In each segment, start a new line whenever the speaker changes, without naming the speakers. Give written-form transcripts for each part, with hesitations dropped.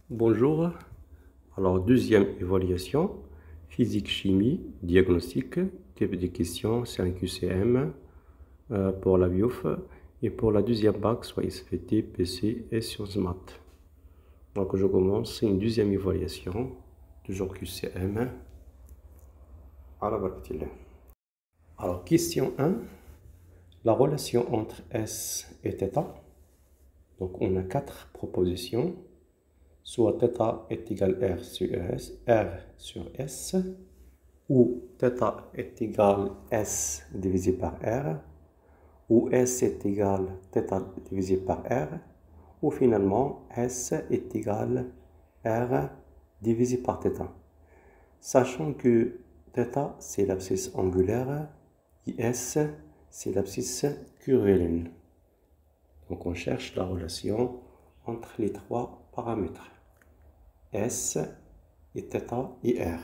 Bonjour. Alors, deuxième évaluation, physique-chimie, diagnostic, type de questions, c'est un QCM pour la BIOF et pour la deuxième bac, soit SVT, PC et sciences maths. Donc, je commence, c'est une deuxième évaluation, toujours QCM. Alors, question 1, la relation entre S et θ. Donc, on a 4 propositions. Soit θ est égal R sur S, ou θ est égal S divisé par R, ou S est égal θ divisé par R, ou finalement S est égal R divisé par θ. Sachant que θ c'est l'abscisse angulaire, et S c'est l'abscisse curviligne. Donc on cherche la relation entre les trois paramètres. S et θ et R.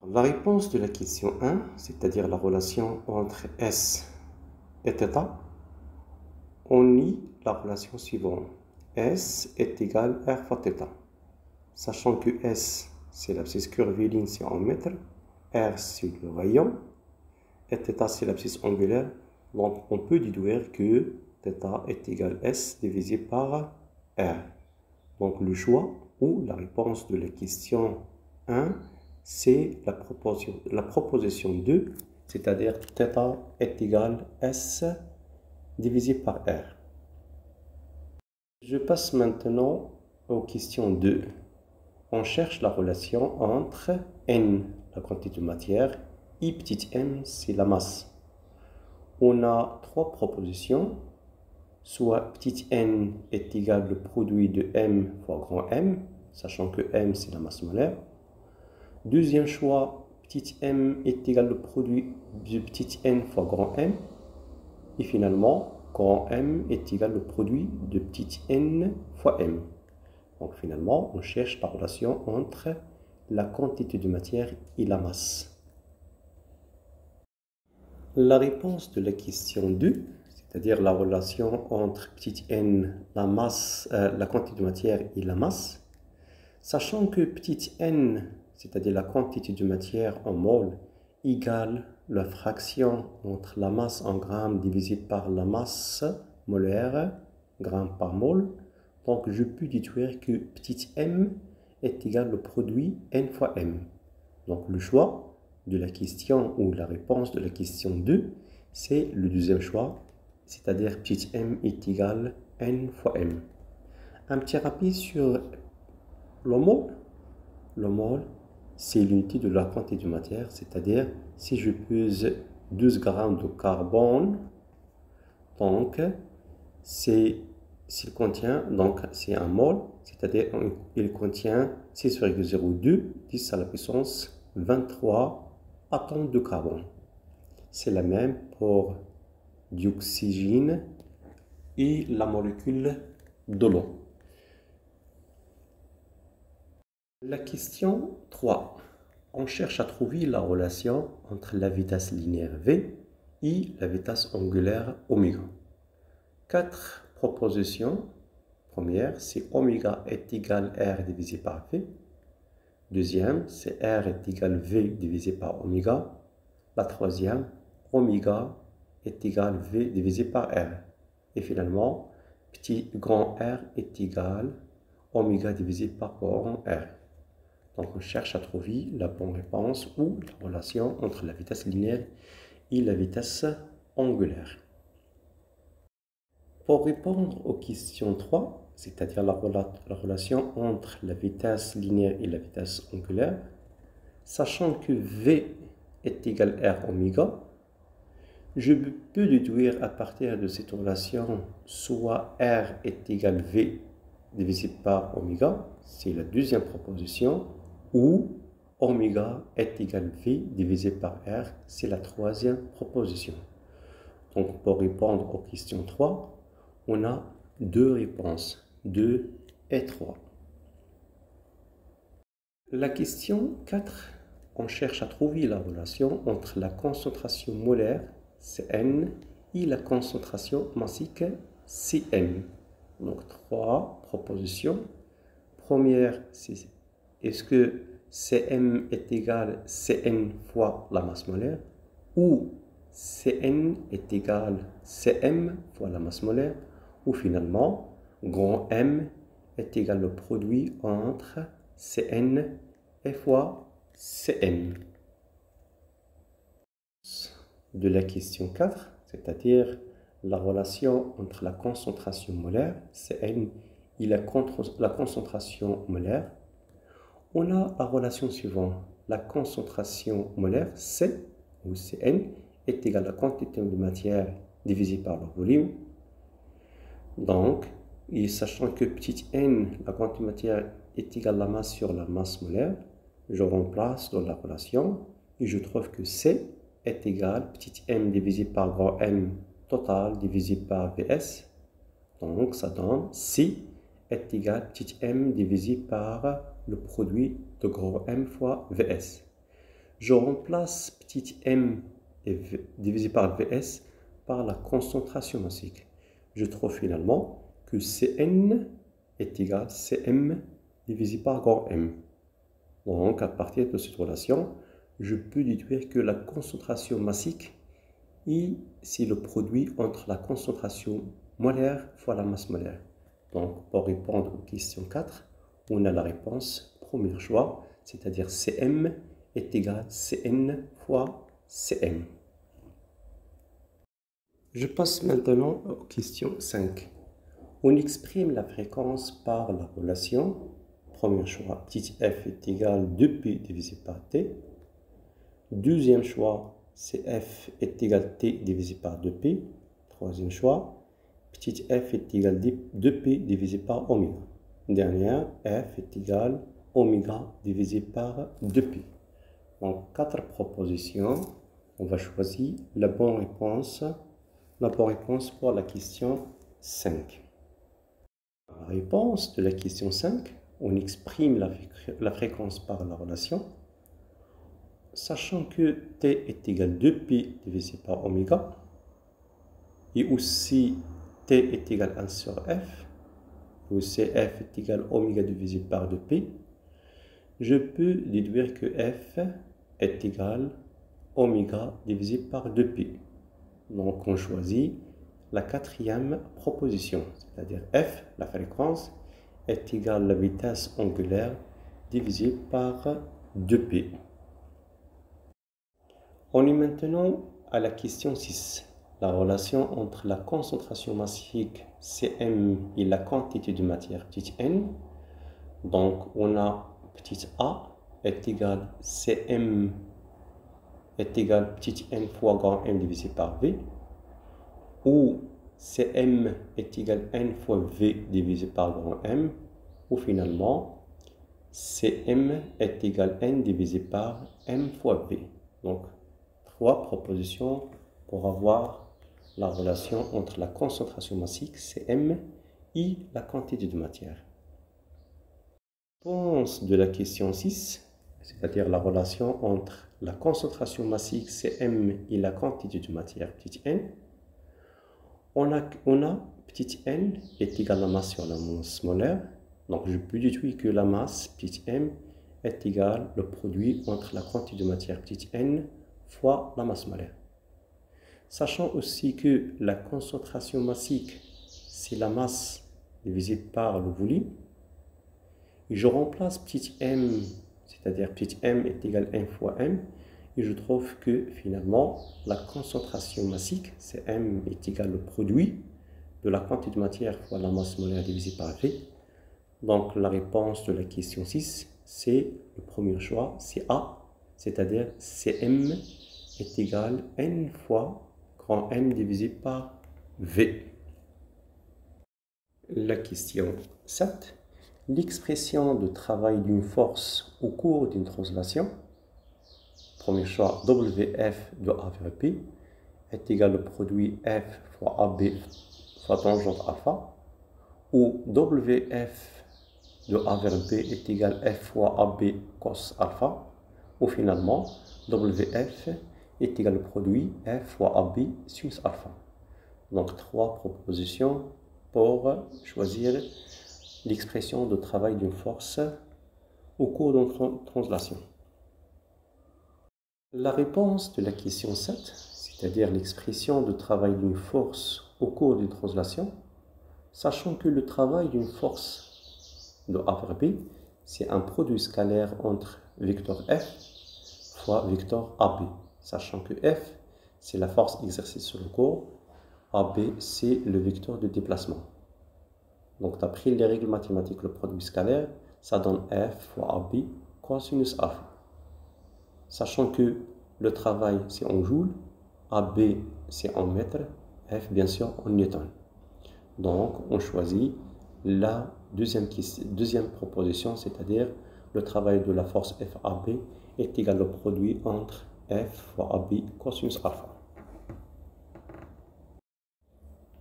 La réponse de la question 1, c'est-à-dire la relation entre S et θ, on lit la relation suivante. S est égal R fois θ. Sachant que S, c'est l'abscisse curviligne, c'est en mètres, R, c'est le rayon, et θ, c'est l'abscisse angulaire. Donc, on peut déduire que θ est égal S divisé par R. Donc, le choix ou la réponse de la question 1, c'est la proposition 2, c'est-à-dire θ est égal S divisé par R. Je passe maintenant aux questions 2. On cherche la relation entre N, la quantité de matière, et petit m, c'est la masse. On a 3 propositions. Soit petit n est égal au produit de m fois grand M, sachant que m c'est la masse molaire. Deuxième choix, petit m est égal au produit de petit n fois grand M. Et finalement, grand M est égal au produit de petit n fois m. Donc finalement, on cherche la relation entre la quantité de matière et la masse. La réponse de la question 2, c'est-à-dire la relation entre petit n, la masse, la quantité de matière et la masse, sachant que petit n, c'est-à-dire la quantité de matière en mol, égale la fraction entre la masse en grammes divisé par la masse molaire, grammes par mol. Donc je peux déduire que petit m est égal au produit n fois m. Donc le choix de la question ou la réponse de la question 2, c'est le deuxième choix, c'est-à-dire petit m est égal n fois m. Un petit rappel sur le mol. Le mol, c'est l'unité de la quantité de matière, c'est-à-dire si je pèse 12 grammes de carbone, donc s'il contient, donc c'est un mol, c'est-à-dire il contient 6,02 10 à la puissance 23 atomes de carbone. C'est la même pour dioxygène et la molécule de l'eau. La question 3. On cherche à trouver la relation entre la vitesse linéaire v et la vitesse angulaire oméga. 4 propositions. Première, c'est oméga est égal R divisé par v. Deuxième, c'est R est égal V divisé par oméga. La troisième, oméga est égal V divisé par R. Et finalement, petit grand R est égal oméga divisé par grand R. Donc on cherche à trouver la bonne réponse ou la relation entre la vitesse linéaire et la vitesse angulaire. Pour répondre aux questions 3, c'est-à-dire la relation entre la vitesse linéaire et la vitesse angulaire, sachant que V est égal R oméga, je peux déduire à partir de cette relation soit R est égal V divisé par oméga, c'est la deuxième proposition, ou oméga est égal V divisé par R, c'est la troisième proposition. Donc pour répondre aux questions 3, on a 2 réponses, 2 et 3. La question 4, on cherche à trouver la relation entre la concentration molaire, Cn, et la concentration massique, Cm. Donc, trois propositions. Première, c'est est-ce que Cm est égal à Cn fois la masse molaire ou Cn est égal à Cm fois la masse molaire ou finalement, grand M est égal au produit entre Cn et fois Cm. De la question 4, c'est-à-dire la relation entre la concentration molaire, Cn, et la concentration molaire, on a la relation suivante. La concentration molaire, C ou Cn, est égale à la quantité de matière divisée par le volume. Donc, et sachant que petit n, la quantité de matière, est égale à la masse sur la masse molaire, je remplace dans la relation et je trouve que C est égal petit m divisé par grand M total divisé par Vs. Donc, ça donne C est égal à petit m divisé par le produit de grand M fois Vs. Je remplace petit m divisé par Vs par la concentration massique. Je trouve finalement que Cn est égal à Cm divisé par grand M. Donc, à partir de cette relation, je peux déduire que la concentration massique, c'est le produit entre la concentration molaire fois la masse molaire. Donc, pour répondre aux questions 4, on a la réponse, premier choix, c'est-à-dire Cm est égal à Cn fois Cm. Je passe maintenant aux questions 5. On exprime la fréquence par la relation. Premier choix, petit f est égal à 2p divisé par t. Deuxième choix, f est égal à t divisé par 2p. Troisième choix, petit f est égal à 2p divisé par oméga. Dernière, f est égal à oméga divisé par 2p. Donc, 4 propositions. On va choisir la bonne réponse pour la question 5. La réponse de la question 5, on exprime la fréquence par la relation, sachant que t est égal à 2p divisé par oméga, et aussi t est égal à 1 sur f, et aussi f est égal à oméga divisé par 2p, je peux déduire que f est égal à oméga divisé par 2p. Donc, on choisit la quatrième proposition, c'est-à-dire f, la fréquence, est égale à la vitesse angulaire divisée par 2p. On est maintenant à la question 6, la relation entre la concentration massique Cm et la quantité de matière petit n. Donc, on a petit a est égal à Cm est égal à petit n fois grand M divisé par V, ou Cm est égal à n fois V divisé par grand M, ou finalement Cm est égal à n divisé par M fois V. Donc, 3 propositions pour avoir la relation entre la concentration massique Cm et la quantité de matière. Réponse de la question 6, c'est-à-dire la relation entre la concentration massique Cm et la quantité de matière petit n. On a petit n est égal à la masse sur la masse molaire. Donc, je peux déduire que la masse petit m est égale au produit entre la quantité de matière petit n fois la masse molaire. Sachant aussi que la concentration massique, c'est la masse divisée par le volume. Et je remplace petit m, c'est-à-dire petit m est égal à 1 fois m, et je trouve que finalement, la concentration massique, c'est m est égal au produit de la quantité de matière fois la masse molaire divisée par V. Donc, la réponse de la question 6, c'est le premier choix, c'est A, c'est-à-dire Cm est égal à n fois grand M divisé par V. La question 7. L'expression de travail d'une force au cours d'une translation, premier choix, WF de A vers P est égal au produit F fois AB fois tangente alpha, ou WF de A vers B est égal à F fois AB cos alpha, ou finalement, WF est égal au produit F fois AB sinus alpha. Donc, 3 propositions pour choisir l'expression de travail d'une force au cours d'une translation. La réponse de la question 7, c'est-à-dire l'expression de travail d'une force au cours d'une translation, sachant que le travail d'une force de A vers B, c'est un produit scalaire entre vecteur F fois vecteur AB, sachant que F, c'est la force exercée sur le corps, AB, c'est le vecteur de déplacement. Donc, d'après les règles mathématiques, le produit scalaire, ça donne F fois AB cosinus alpha. Sachant que le travail, c'est en joules, AB, c'est en mètres, F, bien sûr, en newton. Donc, on choisit la deuxième proposition, c'est-à-dire le travail de la force FAB est égal au produit entre F fois AB cosinus alpha.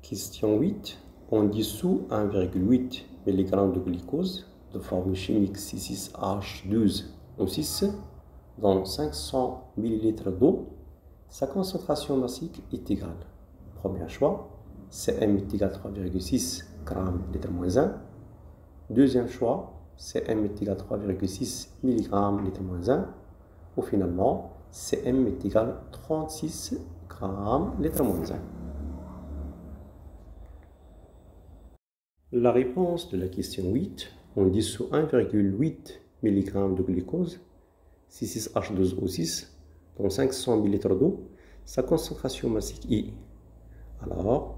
Question 8. On dissout 1,8 mg de glucose de formule chimique C6H12O6 dans 500 ml d'eau. Sa concentration massique est égale. Premier choix, Cm est égal à 3,6 g litre-1. Deuxième choix, Cm est égal à 3,6 mg litre-1. Ou finalement, Cm est égal à 36 g litre-1. La réponse de la question 8, on dissout 1,8 mg de glucose, C6H12O6, dans 500 ml d'eau. Sa concentration massique est. Alors,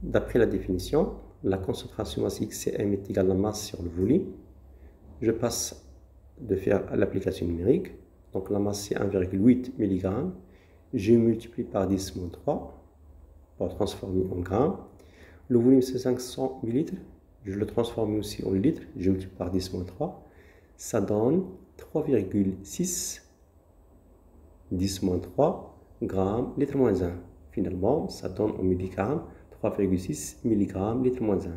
d'après la définition, la concentration massique Cm est égale à la masse sur le volume. Je passe de faire l'application numérique. Donc la masse c'est 1,8 mg. Je multiplie par 10-3 pour transformer en grammes. Le volume c'est 500 ml. Je le transforme aussi en litres. Je multiplie par 10-3. Ça donne 3,6 10-3 grammes litre-1. Finalement, ça donne en milligrammes 3,6 mg litre-1.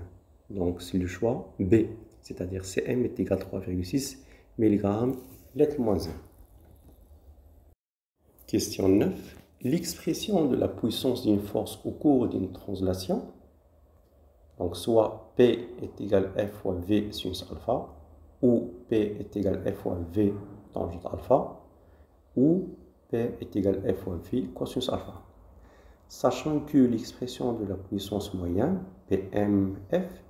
Donc, c'est le choix B, c'est-à-dire Cm est égal à 3,6 mg litre-1. Question 9. L'expression de la puissance d'une force au cours d'une translation, donc soit P est égal à F fois V sinus alpha, ou P est égal à F fois V tangente alpha, ou P est égal à F fois V cosinus alpha. Sachant que l'expression de la puissance moyenne, PMF,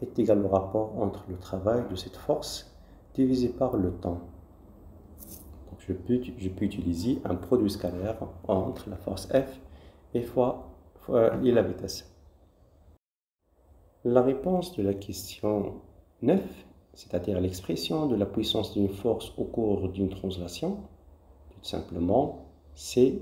est égale au rapport entre le travail de cette force divisé par le temps. Donc je peux utiliser un produit scalaire entre la force F et la vitesse. La réponse de la question 9, c'est-à-dire l'expression de la puissance d'une force au cours d'une translation, tout simplement, c'est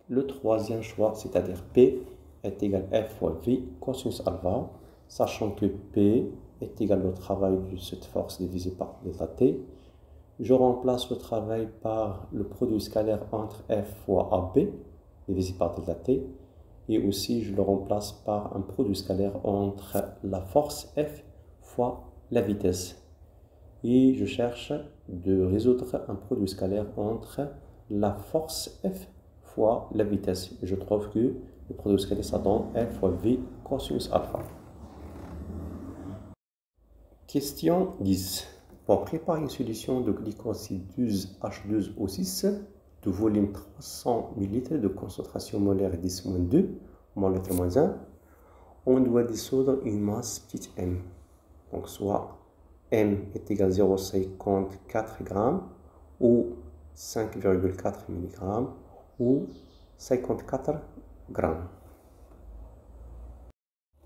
le troisième choix, c'est-à-dire P est égal à F fois V cosinus alpha, sachant que P est égal au travail de cette force divisé par delta T. Je remplace le travail par le produit scalaire entre F fois AB divisé par delta T. Et aussi, je le remplace par un produit scalaire entre la force F fois la vitesse. Et je cherche de résoudre un produit scalaire entre la force F fois la vitesse. Je trouve que le produit scalaire, ça donne F fois V cosinus alpha. Question 10. Pour préparer une solution de glucose C12H12O6 de volume 300 ml de concentration molaire 10-2 moins litre-1, on doit dissoudre une masse petite m. Donc soit m est égal à 0,54 g ou 5,4 mg ou 54 g.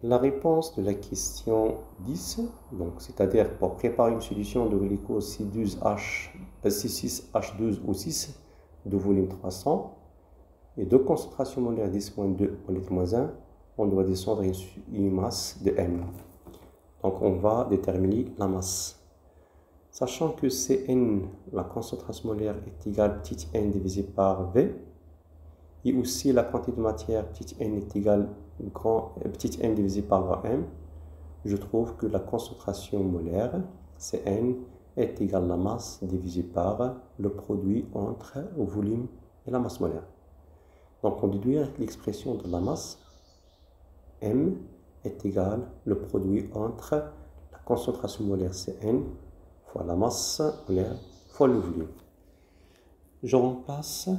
La réponse de la question 10, donc c'est-à-dire pour préparer une solution de glucose C6H12O6 de volume 300 et de concentration molaire 10-2 au litre-1, on doit descendre une masse de m. Donc on va déterminer la masse. Sachant que Cn, la concentration molaire, est égale à petit n divisé par V, et aussi la quantité de matière petit n est égale à petit n divisé par grand M, je trouve que la concentration molaire, Cn, est égale à la masse divisé par le produit entre le volume et la masse molaire. Donc on déduit l'expression de la masse, M, est égal le produit entre la concentration molaire Cn fois la masse molaire fois le volume. Je remplace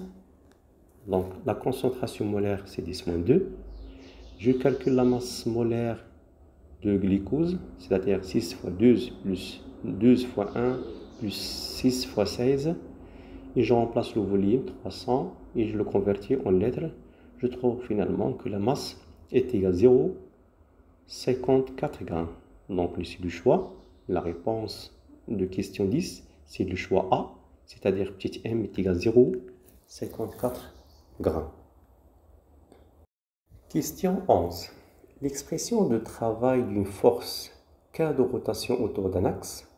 donc la concentration molaire c'est 10-2. Je calcule la masse molaire de glucose, c'est-à-dire 6 fois 12 plus 12 fois 1 plus 6 fois 16. Et je remplace le volume 300 et je le convertis en litres. Je trouve finalement que la masse est égale à 0,54 grammes. Donc c'est le choix. La réponse de question 10, c'est le choix A, c'est-à-dire petit m est égal à 0,54 grammes. Question 11. L'expression de travail d'une force K de rotation autour d'un axe,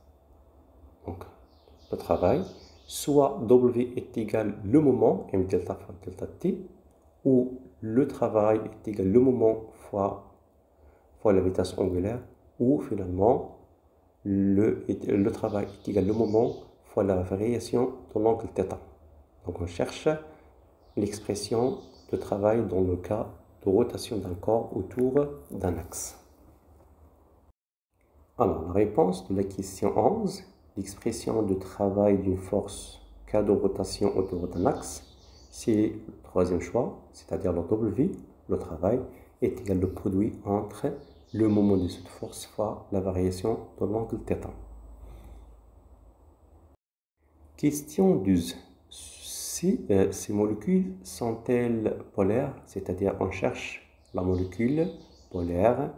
donc le travail, soit W est égal le moment, m delta fois delta t, ou le travail est égal le moment fois la vitesse angulaire, ou finalement le travail est égal le moment fois la variation de l'angle θ. Donc on cherche l'expression de travail dans le cas de rotation d'un corps autour d'un axe. Alors la réponse de la question 11, l'expression de travail d'une force K de rotation autour d'un axe, c'est le troisième choix, c'est-à-dire le W, le travail, est égal au produit entre le moment de cette force fois la variation de l'angle θ. Question 12. Ces molécules sont-elles polaires, c'est-à-dire on cherche la molécule polaire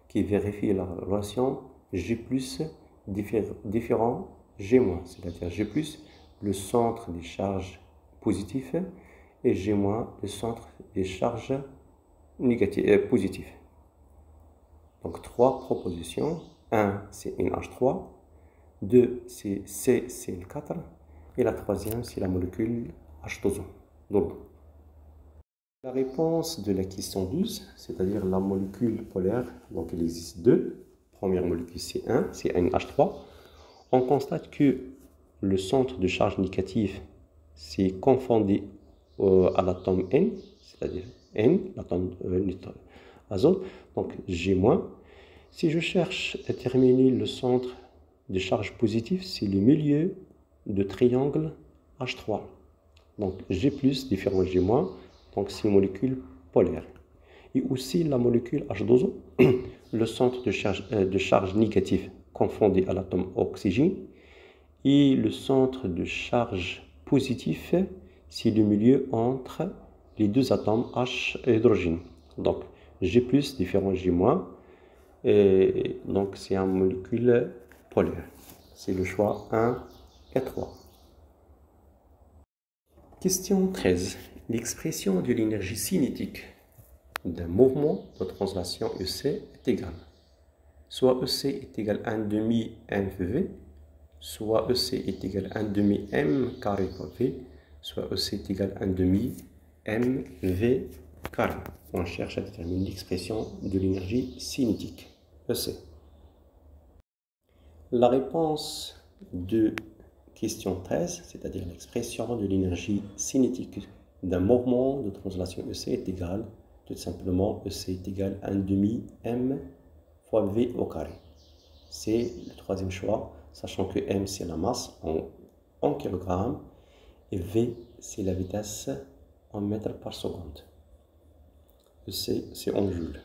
qui vérifie la relation G plus différent G-, c'est-à-dire G plus le centre des charges positives et G-, le centre des charges positives. Donc trois propositions. 1 c'est NH3, 2 c'est CCl4 et la troisième c'est la molécule H2O. Donc la réponse de la question 12, c'est-à-dire la molécule polaire, donc il existe deux. Première molécule C1, c'est NH3. On constate que le centre de charge négative c'est confondu à l'atome N, c'est-à-dire N, l'atome azote, donc G-. Si je cherche à déterminer le centre de charge positive, c'est le milieu de triangle H3. Donc G+, différent G-, donc c'est une molécule polaire. Et aussi la molécule H2O, le centre de charge négative confondu à l'atome oxygène. Et le centre de charge positif, c'est le milieu entre les deux atomes H et hydrogène. Donc G+, différent G-, et donc c'est une molécule polaire. C'est le choix 1 et 3. Question 13. L'expression de l'énergie cinétique d'un mouvement de translation EC est égale. Soit EC est égal à 1/2 mV, soit EC est égal à 1/2 m carré fois V, soit EC est égal à 1/2 mV carré. On cherche à déterminer l'expression de l'énergie cinétique, EC. La réponse de question 13, c'est-à-dire l'expression de l'énergie cinétique d'un mouvement de translation EC est égale, tout simplement, EC est égal à 1/2 m fois V au carré. C'est le troisième choix, sachant que m c'est la masse en kilogrammes et V c'est la vitesse en mètres par seconde. EC c'est en joules.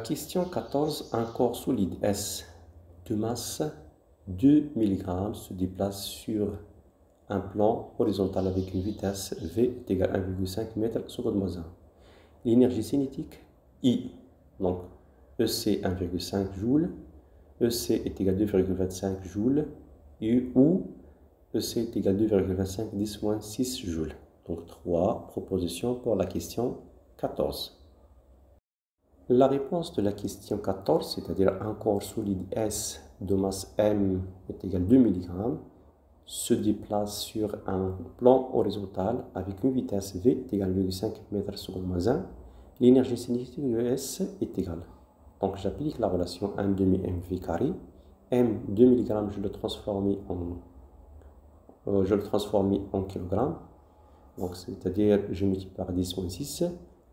Question 14. Un corps solide S de masse 2 mg se déplace sur un plan horizontal avec une vitesse V est égale à 1,5 m/s²-1. L'énergie cinétique I, donc EC 1,5 joules, EC est égal à 2,25 joules, ou EC est égal à 2,25 10-6 joules. Donc trois propositions pour la question 14. La réponse de la question 14, c'est-à-dire un corps solide S de masse M est égal à 2 mg, se déplace sur un plan horizontal avec une vitesse V est égale à 1,5 m/s²-1. L'énergie cinétique de S est égale. Donc j'applique la relation 1/2 mV carré. M, 2 mg, je le transforme en kg. Donc c'est-à-dire je multiplie par 10-6.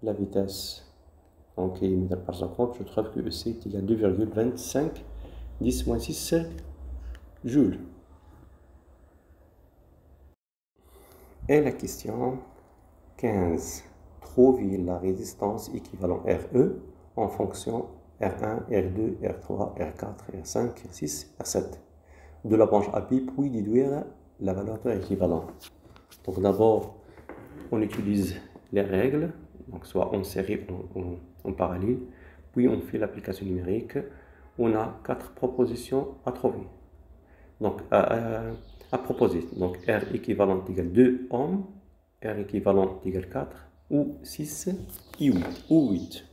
La vitesse en km par seconde, je trouve que EC est égal à 2,25 10-6 joules. Et la question 15. Trouvez la résistance équivalente RE en fonction R1, R2, R3, R4, R5, R6, R7 de la branche AB, puis déduire la valeur de l'équivalent. Donc d'abord, on utilise les règles, donc soit en série ou en parallèle, puis on fait l'application numérique. On a 4 propositions à trouver. Donc à proposer. Donc R équivalent égale 2 ohms, R équivalent égale 4, ou 6 et 8.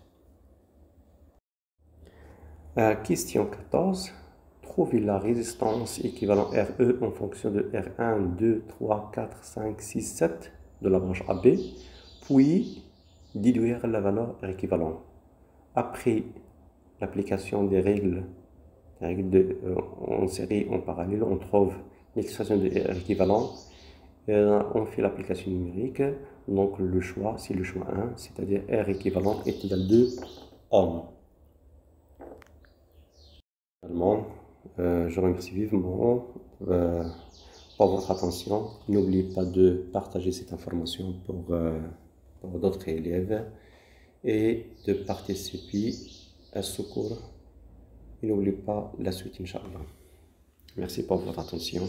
Question 14. Trouvez la résistance équivalent RE en fonction de R1, 2, 3, 4, 5, 6, 7 de la branche AB, puis déduire la valeur R équivalent. Après l'application des règles en série, en parallèle, on trouve l'expression de R équivalent. On fait l'application numérique. Donc le choix, c'est le choix 1, c'est-à-dire R équivalent est égal à 2 ohms. Je remercie vivement pour votre attention. N'oubliez pas de partager cette information pour d'autres élèves et de participer à ce cours. Et n'oubliez pas la suite, Inch'Allah. Merci pour votre attention.